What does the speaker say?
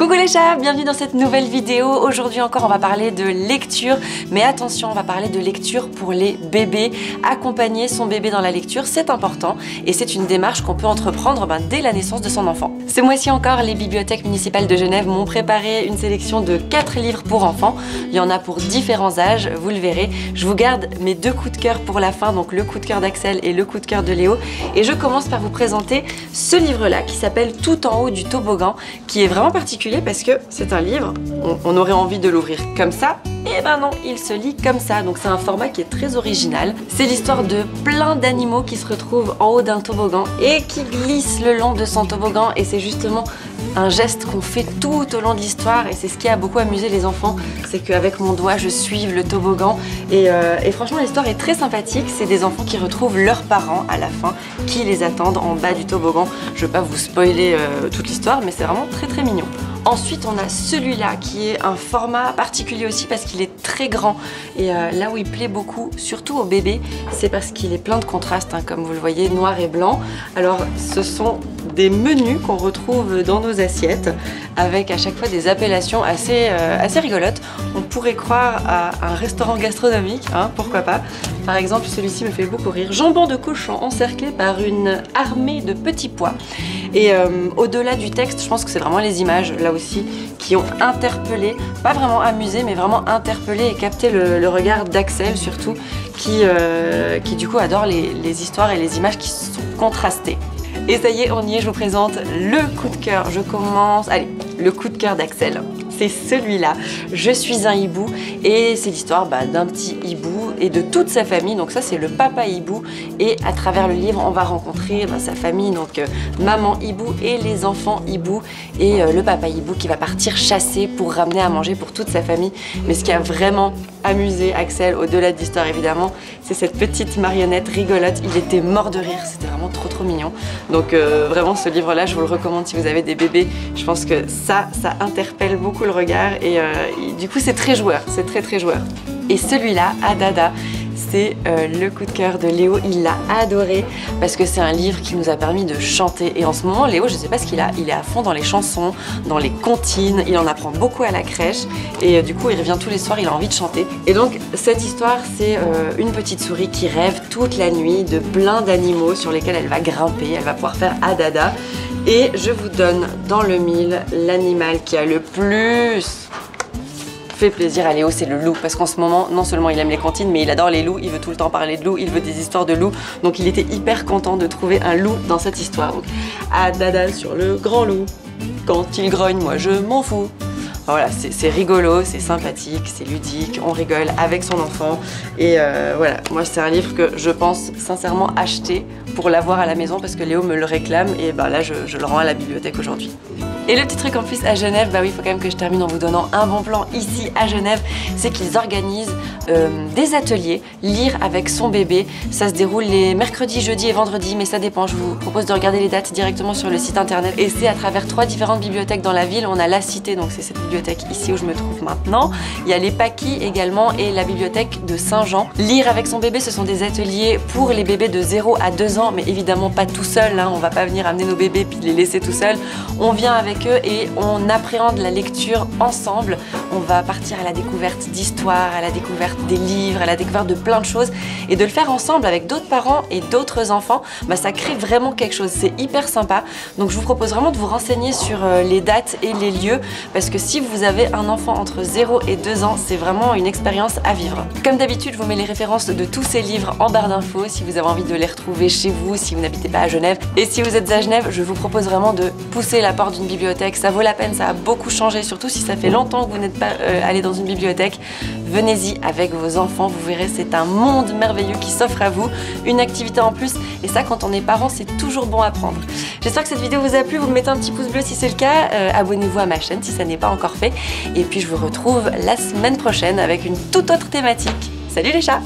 Coucou les chats, bienvenue dans cette nouvelle vidéo. Aujourd'hui encore on va parler de lecture, mais attention, on va parler de lecture pour les bébés. Accompagner son bébé dans la lecture, c'est important et c'est une démarche qu'on peut entreprendre dès la naissance de son enfant. Ce mois-ci encore, les bibliothèques municipales de Genève m'ont préparé une sélection de 4 livres pour enfants. Il y en a pour différents âges, vous le verrez. Je vous garde mes 2 coups de cœur pour la fin, donc le coup de cœur d'Axel et le coup de cœur de Léo. Et je commence par vous présenter ce livre-là qui s'appelle Tout en haut du toboggan, qui est vraiment particulier parce que c'est un livre, on aurait envie de l'ouvrir comme ça, et ben non, il se lit comme ça, donc c'est un format qui est très original. C'est l'histoire de plein d'animaux qui se retrouvent en haut d'un toboggan et qui glissent le long de son toboggan, et c'est justement un geste qu'on fait tout au long de l'histoire, et c'est ce qui a beaucoup amusé les enfants, c'est qu'avec mon doigt je suive le toboggan, et franchement l'histoire est très sympathique. C'est des enfants qui retrouvent leurs parents à la fin, qui les attendent en bas du toboggan. Je ne vais pas vous spoiler toute l'histoire, mais c'est vraiment très très mignon. Ensuite, on a celui-là qui est un format particulier aussi parce qu'il est très grand. Et là où il plaît beaucoup, surtout aux bébés, c'est parce qu'il est plein de contrastes, comme vous le voyez, noir et blanc. Alors, ce sont des menus qu'on retrouve dans nos assiettes avec à chaque fois des appellations assez rigolotes. On pourrait croire à un restaurant gastronomique, pourquoi pas. Par exemple, celui-ci me fait beaucoup rire. Jambon de cochon encerclé par une armée de petits pois. Et au-delà du texte, je pense que c'est vraiment les images, là aussi, qui ont interpellé, pas vraiment amusé, mais vraiment interpellé et capté le regard d'Axel surtout, qui du coup adore les histoires et les images qui sont contrastées. Et ça y est, on y est, je vous présente le coup de cœur. Je commence, allez, le coup de cœur d'Axel. C'est celui-là, Je suis un hibou, et c'est l'histoire d'un petit hibou et de toute sa famille. Donc ça c'est le papa hibou, et à travers le livre on va rencontrer sa famille, donc maman hibou et les enfants hibou, et le papa hibou qui va partir chasser pour ramener à manger pour toute sa famille. Mais ce qui a vraiment amusé Axel, au-delà de l'histoire évidemment, c'est cette petite marionnette rigolote. Il était mort de rire, c'était vraiment trop mignon. Donc vraiment ce livre-là, je vous le recommande si vous avez des bébés. Je pense que ça interpelle beaucoup le regard, et du coup c'est très joueur, c'est très joueur. Et celui-là, Adada, c'est le coup de cœur de Léo. Il l'a adoré parce que c'est un livre qui nous a permis de chanter. Et en ce moment, Léo, je sais pas ce qu'il a, il est à fond dans les chansons, dans les comptines, il en apprend beaucoup à la crèche, et du coup il revient tous les soirs, il a envie de chanter. Et donc cette histoire, c'est une petite souris qui rêve toute la nuit de plein d'animaux sur lesquels elle va grimper, elle va pouvoir faire Adada. Et je vous donne dans le mille l'animal qui a le plus fait plaisir à Léo, c'est le loup, parce qu'en ce moment, non seulement il aime les comptines, mais il adore les loups, il veut tout le temps parler de loups, il veut des histoires de loups, donc il était hyper content de trouver un loup dans cette histoire. Donc, Adada sur le grand loup, quand il grogne, moi je m'en fous. Voilà, c'est rigolo, c'est sympathique, c'est ludique, on rigole avec son enfant, et voilà, moi c'est un livre que je pense sincèrement acheter pour l'avoir à la maison parce que Léo me le réclame, et là je le rends à la bibliothèque aujourd'hui. Et le petit truc en plus à Genève, oui, il faut quand même que je termine en vous donnant un bon plan ici à Genève, c'est qu'ils organisent des ateliers, lire avec son bébé. Ça se déroule les mercredis, jeudis et vendredis, mais ça dépend. Je vous propose de regarder les dates directement sur le site internet. Et c'est à travers 3 différentes bibliothèques dans la ville. On a la Cité, donc c'est cette bibliothèque ici où je me trouve maintenant. Il y a les Paquis également et la bibliothèque de Saint-Jean. Lire avec son bébé, ce sont des ateliers pour les bébés de 0 à 2 ans, mais évidemment pas tout seul. On va pas venir amener nos bébés puis les laisser tout seuls. On vient avec eux et on appréhende la lecture ensemble. On va partir à la découverte d'histoires, à la découverte des livres, à la découverte de plein de choses, et de le faire ensemble avec d'autres parents et d'autres enfants, ça crée vraiment quelque chose, c'est hyper sympa. Donc je vous propose vraiment de vous renseigner sur les dates et les lieux, parce que si vous avez un enfant entre 0 et 2 ans, c'est vraiment une expérience à vivre. Comme d'habitude, je vous mets les références de tous ces livres en barre d'infos si vous avez envie de les retrouver chez vous, si vous n'habitez pas à Genève. Et si vous êtes à Genève, je vous propose vraiment de pousser la porte d'une bibliothèque. Ça vaut la peine, ça a beaucoup changé, surtout si ça fait longtemps que vous n'êtes pas allé dans une bibliothèque. Venez-y avec vos enfants, vous verrez, c'est un monde merveilleux qui s'offre à vous, une activité en plus, et ça quand on est parent c'est toujours bon à prendre. J'espère que cette vidéo vous a plu, vous me mettez un petit pouce bleu si c'est le cas, abonnez-vous à ma chaîne si ça n'est pas encore fait, et puis je vous retrouve la semaine prochaine avec une toute autre thématique. Salut les chats!